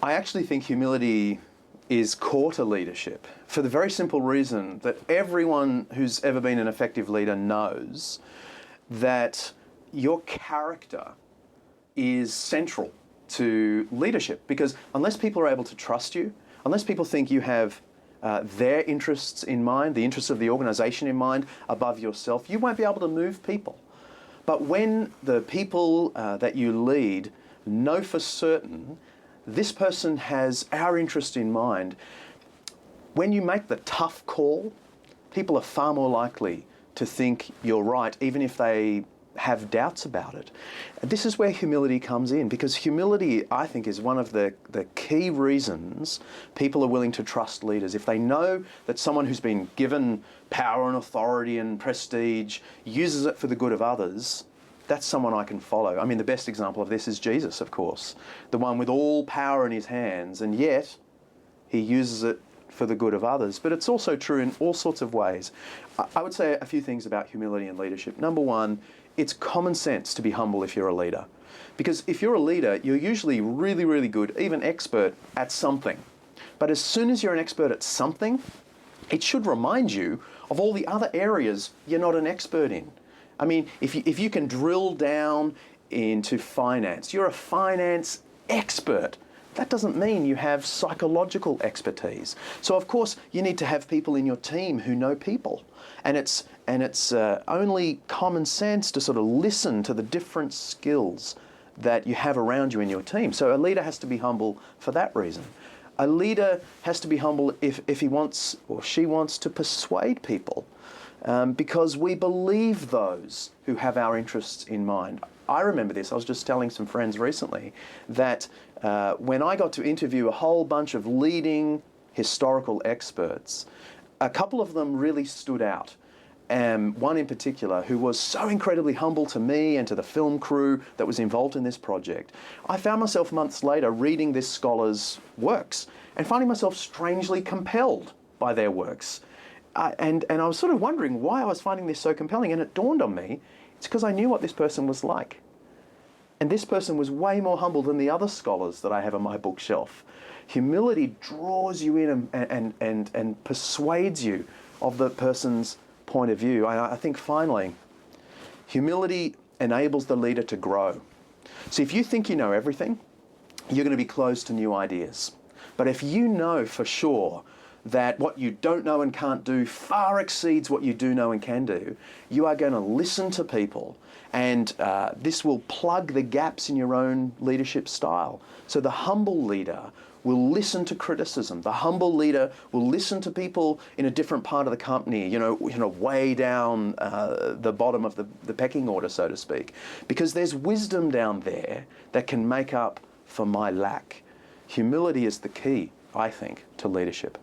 I actually think humility is core to leadership for the very simple reason that everyone who's ever been an effective leader knows that your character is central to leadership, because unless people are able to trust you, unless people think you have their interests in mind, the interests of the organisation in mind above yourself, you won't be able to move people. But when the people that you lead know for certain this person has our interest in mind, when you make the tough call, people are far more likely to think you're right, even if they have doubts about it. This is where humility comes in, because humility, I think, is one of the key reasons people are willing to trust leaders. If they know that someone who's been given power and authority and prestige uses it for the good of others, that's someone I can follow. I mean, the best example of this is Jesus, of course, the one with all power in his hands, and yet he uses it for the good of others. But it's also true in all sorts of ways. I would say a few things about humility and leadership. Number one, it's common sense to be humble if you're a leader. Because if you're a leader, you're usually really, really good, even expert at something. But as soon as you're an expert at something, it should remind you of all the other areas you're not an expert in. I mean, if you can drill down into finance, you're a finance expert. That doesn't mean you have psychological expertise. So of course you need to have people in your team who know people, and it's only common sense to sort of listen to the different skills that you have around you in your team. So a leader has to be humble for that reason. A leader has to be humble if he wants or she wants to persuade people, because we believe those who have our interests in mind. I remember this. I was just telling some friends recently that when I got to interview a whole bunch of leading historical experts, a couple of them really stood out. One in particular who was so incredibly humble to me and to the film crew that was involved in this project. I found myself months later reading this scholar's works and finding myself strangely compelled by their works. And I was sort of wondering why I was finding this so compelling, and it dawned on me, it's because I knew what this person was like. And this person was way more humble than the other scholars that I have on my bookshelf. Humility draws you in and persuades you of the person's point of view. I think finally, humility enables the leader to grow. So if you think you know everything, you're going to be closed to new ideas. But if you know for sure that what you don't know and can't do far exceeds what you do know and can do, you are going to listen to people, and this will plug the gaps in your own leadership style. So the humble leader will listen to criticism. The humble leader will listen to people in a different part of the company, you know, way down the bottom of the pecking order, so to speak, because there's wisdom down there that can make up for my lack. Humility is the key, I think, to leadership.